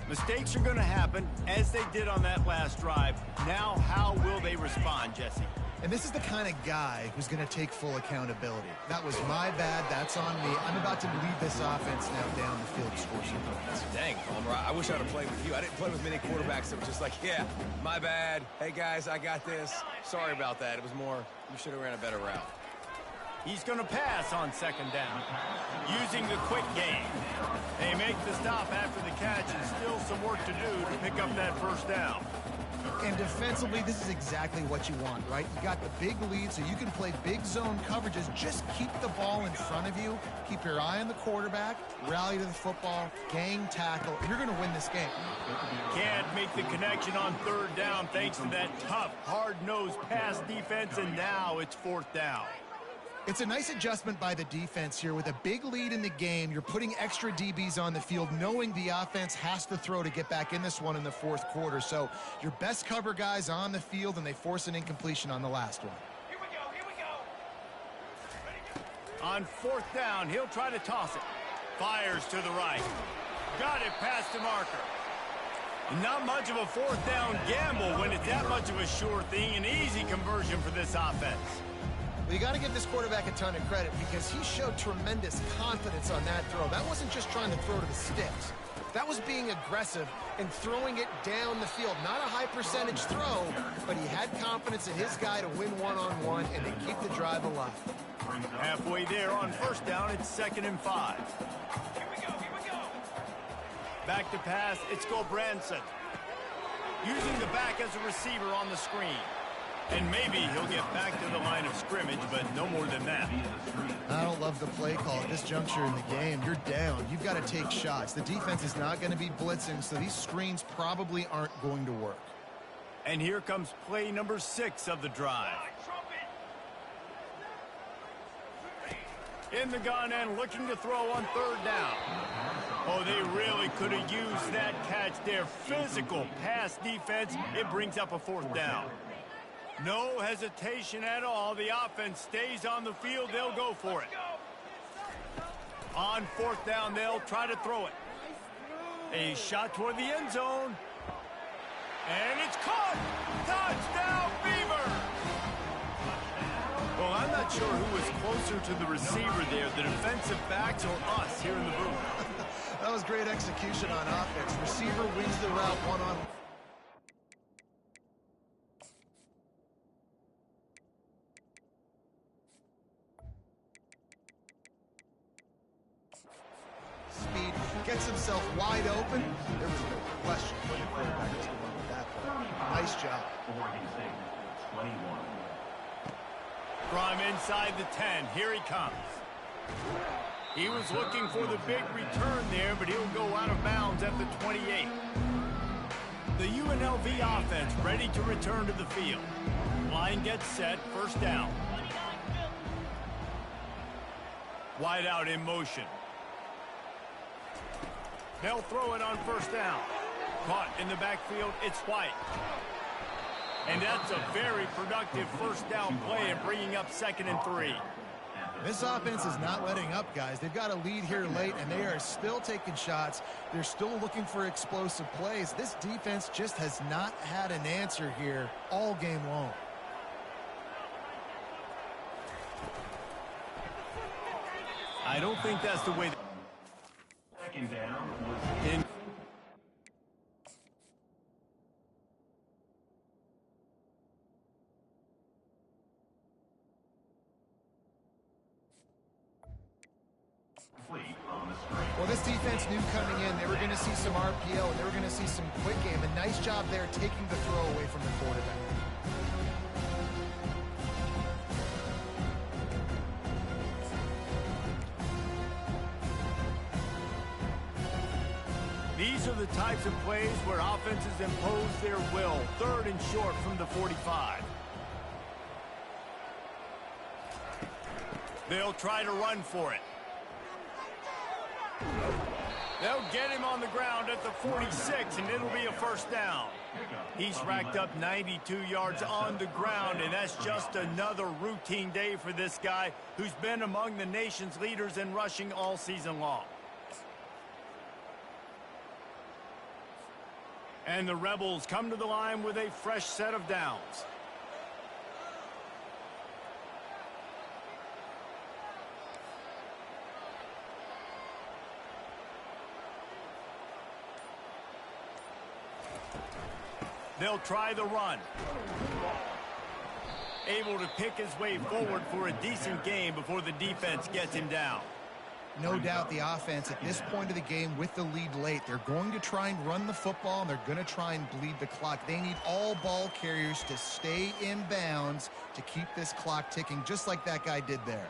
Mistakes are going to happen, as they did on that last drive. Now, how will they respond, Jesse? And this is the kind of guy who's going to take full accountability. That was my bad. That's on me. I'm about to lead this offense now down the field to score some points. Dang, Palmer, I wish I would have played with you. I didn't play with many quarterbacks that were just like, yeah, my bad. Hey, guys, I got this. Sorry about that. It was more, you should have ran a better route. He's going to pass on 2nd down, using the quick game. They make the stop after the catch, and still some work to do to pick up that 1st down. And defensively, this is exactly what you want, right? You got the big lead, so you can play big zone coverages. Just keep the ball in front of you. Keep your eye on the quarterback. Rally to the football. Gang tackle. You're going to win this game. Can't make the connection on 3rd down thanks to that tough, hard-nosed pass defense, and now it's 4th down. It's a nice adjustment by the defense here. With a big lead in the game, you're putting extra DBs on the field, knowing the offense has to throw to get back in this one in the 4th quarter. So your best cover guys on the field, and they force an incompletion on the last one. Here we go. On 4th down, he'll try to toss it. Fires to the right. Got it past the marker. Not much of a 4th down gamble when it's that much of a sure thing. An easy conversion for this offense. Well, you got to give this quarterback a ton of credit because he showed tremendous confidence on that throw. That wasn't just trying to throw to the sticks. That was being aggressive and throwing it down the field. Not a high percentage throw, but he had confidence in his guy to win one-on-one and to keep the drive alive. Halfway there on 1st down, it's 2nd and 5. Here we go. Back to pass, it's Gulbranson. Using the back as a receiver on the screen. And maybe he'll get back to the line of scrimmage, but no more than that. I don't love the play call at this juncture in the game. You're down. You've got to take shots. The defense is not going to be blitzing, so these screens probably aren't going to work. And here comes play number 6 of the drive. In the gun and looking to throw on 3rd down. Oh, they really could have used that catch there. Physical pass defense. It brings up a 4th down. No hesitation at all. The offense stays on the field. They'll go for it. On 4th down, they'll try to throw it. A shot toward the end zone. And it's caught. Touchdown, Beaver. Well, I'm not sure who was closer to the receiver there, the defensive backs or us here in the booth. That was great execution on offense. Receiver wins the route one-on-one. Speed, gets himself wide open. There was no question what the quarterback was going with that play. Nice job. Oregon State, 21. From inside the 10, here he comes. He was looking for the big return there, but he'll go out of bounds at the 28. The UNLV offense ready to return to the field. Line gets set, first down. Wide out in motion. They'll throw it on first down. Caught in the backfield, it's White. And that's a very productive first down play and bringing up 2nd and 3. This offense is not letting up, guys. They've got a lead here late, and they are still taking shots. They're still looking for explosive plays. This defense just has not had an answer here all game long. I don't think that's the way. Second down was In complete on the screen. Well, this defense knew coming in they were going to see some RPO, and they were going to see some quick game. A nice job there taking the throw away from the quarterback. These are the types of plays where offenses impose their will. 3rd and short from the 45. They'll try to run for it. They'll get him on the ground at the 46, and it'll be a first down. He's racked up 92 yards on the ground, and that's just another routine day for this guy who's been among the nation's leaders in rushing all season long. And the Rebels come to the line with a fresh set of downs. They'll try the run. Able to pick his way forward for a decent game before the defense gets him down. No doubt the offense at this point of the game with the lead late, they're going to try and run the football, and they're going to try and bleed the clock. They need all ball carriers to stay in bounds to keep this clock ticking, just like that guy did there.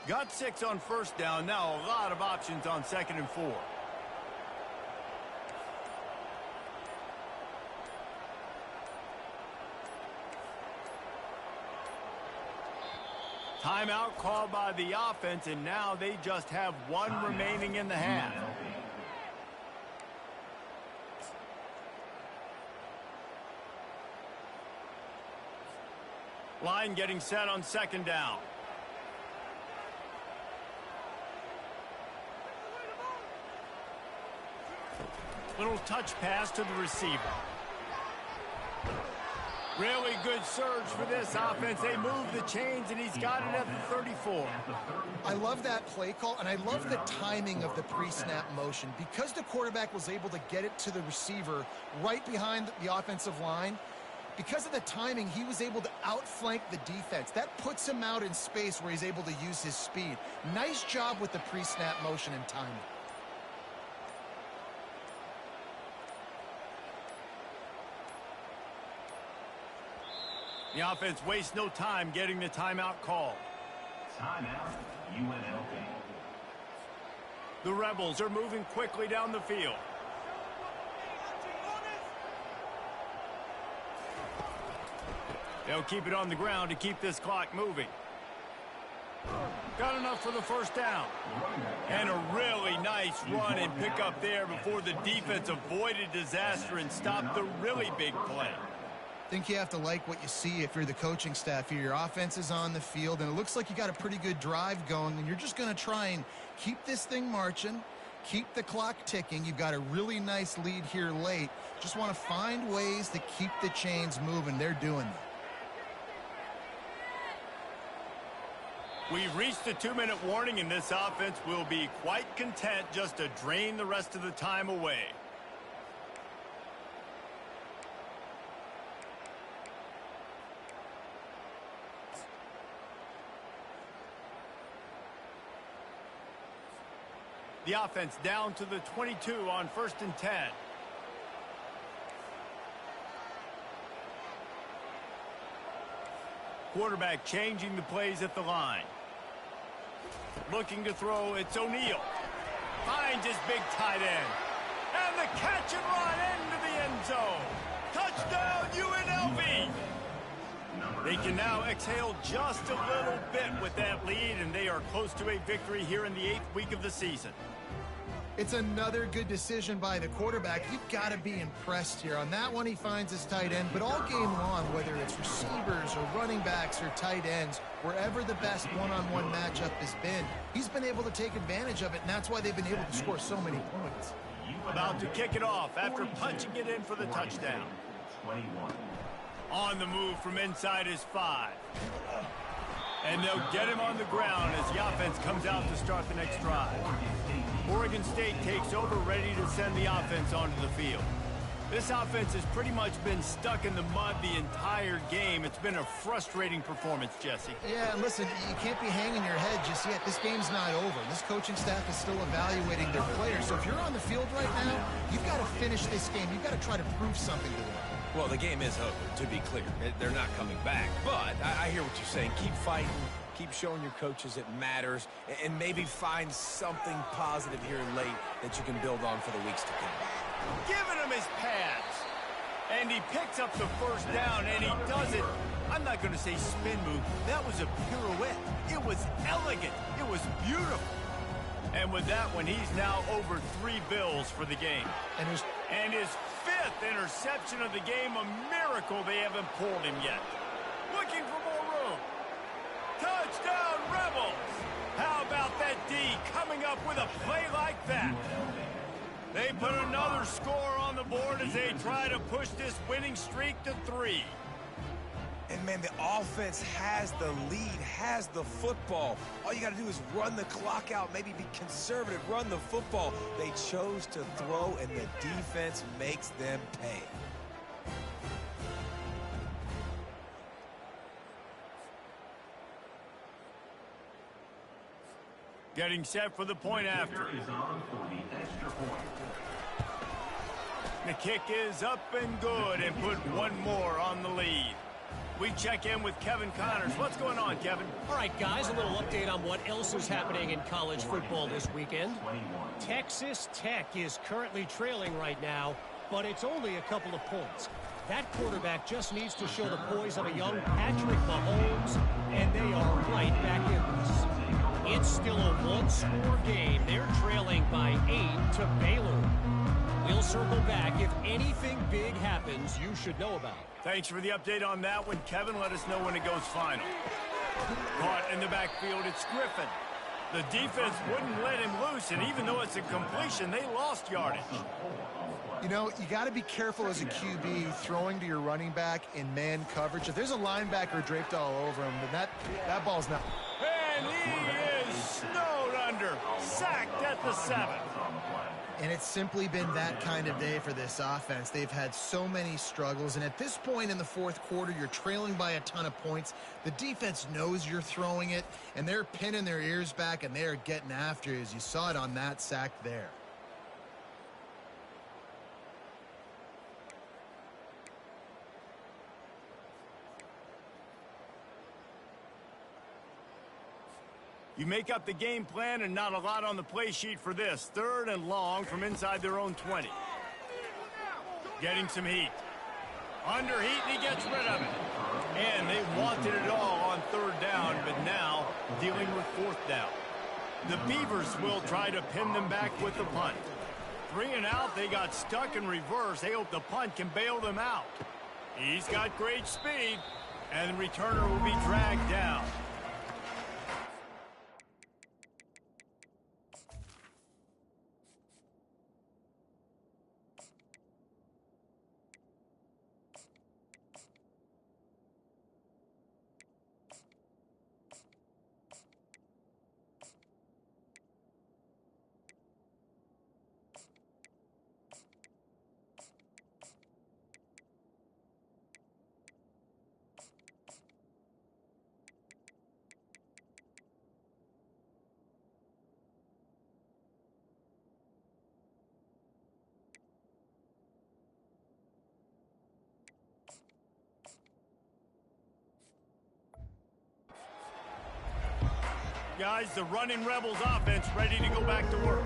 Got 6 on first down. Now a lot of options on 2nd and 4. Timeout called by the offense, and now they just have 1 remaining in the half. Line getting set on 2nd down. Little touch pass to the receiver. Really good surge for this offense. They move the chains, and he's got it at the 34. I love that play call, and I love the timing of the pre-snap motion. Because the quarterback was able to get it to the receiver right behind the offensive line, because of the timing, he was able to outflank the defense. That puts him out in space where he's able to use his speed. Nice job with the pre-snap motion and timing. The offense wastes no time getting the timeout called. Timeout, UNLV. The Rebels are moving quickly down the field. They'll keep it on the ground to keep this clock moving. Got enough for the first down. And a really nice run and pick up there before the defense avoided disaster and stopped the really big play. I think you have to like what you see if you're the coaching staff here. Your offense is on the field, and it looks like you got a pretty good drive going, and you're just going to try and keep this thing marching, keep the clock ticking. You've got a really nice lead here late. Just want to find ways to keep the chains moving. They're doing that. We've reached the 2-minute warning, and this offense will be quite content just to drain the rest of the time away. The offense down to the 22 on 1st and 10. Quarterback changing the plays at the line. Looking to throw, it's O'Neal. Finds his big tight end. And the catch and run into the end zone. Touchdown, UNLV. They can now exhale just a little bit with that lead, and they are close to a victory here in the 8th week of the season. It's another good decision by the quarterback. You've got to be impressed here. On that one, he finds his tight end, but all game long, whether it's receivers or running backs or tight ends, wherever the best one-on-one matchup has been, he's been able to take advantage of it, and that's why they've been able to score so many points. About to kick it off after punching it in for the touchdown. 21. On the move from inside his 5. And they'll get him on the ground as the offense comes out to start the next drive. Oregon State takes over, ready to send the offense onto the field. This offense has pretty much been stuck in the mud the entire game. It's been a frustrating performance, Jesse. Yeah, and listen, you can't be hanging your head just yet. This game's not over. This coaching staff is still evaluating their players. So if you're on the field right now, you've got to finish this game. You've got to try to prove something to them. Well, the game is over, to be clear. They're not coming back. But I hear what you're saying. Keep fighting. Keep showing your coaches it matters. And maybe find something positive here late that you can build on for the weeks to come. Giving him his pads. And he picks up the first down, and he does it. I'm not going to say spin move. That was a pirouette. It was elegant. It was beautiful. And with that one, he's now over 3 bills for the game. And his 5th interception of the game, a miracle they haven't pulled him yet. Looking for more room. Touchdown, Rebels! How about that D coming up with a play like that? They put another score on the board as they try to push this winning streak to 3. And, man, the offense has the lead, has the football. All you got to do is run the clock out, maybe be conservative, run the football. They chose to throw, and the defense makes them pay. Getting set for the point after. Is on for the extra point. The kick is up and good and put one more on the lead. We check in with Kevin Connors. What's going on, Kevin? All right, guys, a little update on what else is happening in college football this weekend. Texas Tech is currently trailing right now, but it's only a couple of points. That quarterback just needs to show the poise of a young Patrick Mahomes, and they are right back in this. It's still a one-score game. They're trailing by 8 to Baylor. We'll circle back. If anything big happens, you should know about it. Thanks for the update on that one, Kevin. Let us know when it goes final. Caught in the backfield, it's Griffin. The defense wouldn't let him loose, and even though it's a completion, they lost yardage. You know, you got to be careful as a QB throwing to your running back in man coverage. If there's a linebacker draped all over him, then that ball's not. And he is snowed under, sacked at the 7. And it's simply been that kind of day for this offense. They've had so many struggles, and at this point in the 4th quarter, you're trailing by a ton of points. The defense knows you're throwing it, and they're pinning their ears back, and they're getting after you, as you saw it on that sack there. You make up the game plan and not a lot on the play sheet for this. 3rd and long from inside their own 20. Getting some heat. Under heat, and he gets rid of it. And they wanted it all on 3rd down, but now dealing with 4th down. The Beavers will try to pin them back with the punt. 3 and out, they got stuck in reverse. They hope the punt can bail them out. He's got great speed, and the returner will be dragged down. Guys, the running Rebels offense ready to go back to work.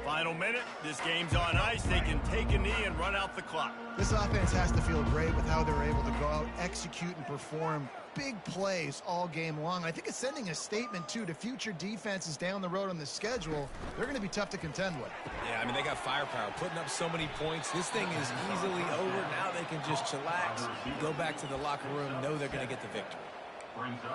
Final minute, this game's on ice. They can take a knee and run out the clock. This offense has to feel great with how they're able to go out, execute, and perform big plays all game long. I think it's sending a statement, too, to future defenses down the road on the schedule. They're going to be tough to contend with. Yeah, I mean, they got firepower, putting up so many points. This thing is easily over. Now they can just chillax, go back to the locker room, know they're going to get the victory.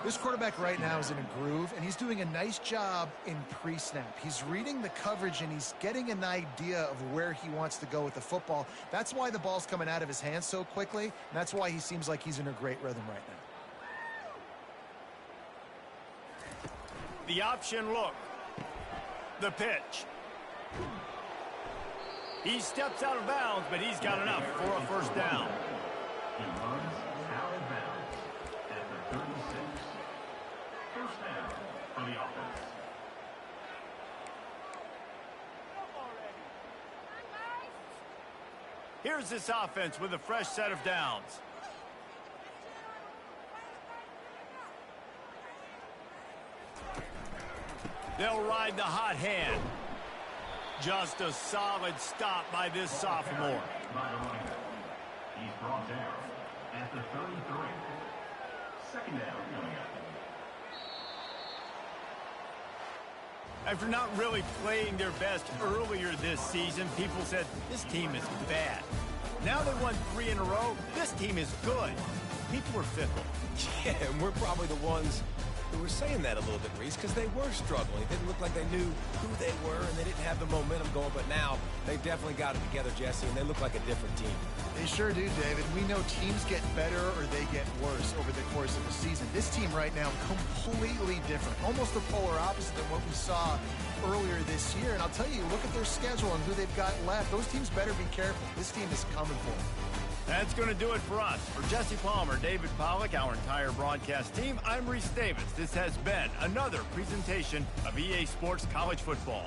This quarterback right now is in a groove, and he's doing a nice job in pre-snap. He's reading the coverage, and he's getting an idea of where he wants to go with the football. That's why the ball's coming out of his hands so quickly, and that's why he seems like he's in a great rhythm right now. The option look. The pitch. He steps out of bounds, but he's got enough for a first down. He runs out of bounds at the 36. First down for the offense. Here's this offense with a fresh set of downs. They'll ride the hot hand. Just a solid stop by this sophomore. By the running back. He's brought down at the 33. Second down coming up. After not really playing their best earlier this season, people said this team is bad. Now they won 3 in a row. This team is good. People are fickle. Yeah, and we're probably the ones who were saying that a little bit, Reese, because they were struggling. It didn't look like they knew who they were, and they didn't have the momentum going. But now they've definitely got it together, Jesse, and they look like a different team. They sure do, David. We know teams get better or they get worse over the course of the season. This team right now, completely different. Almost the polar opposite than what we saw earlier this year. And I'll tell you, look at their schedule and who they've got left. Those teams better be careful. This team is coming for them. That's going to do it for us. For Jesse Palmer, David Pollack, our entire broadcast team, I'm Reese Davis. This has been another presentation of EA Sports College Football.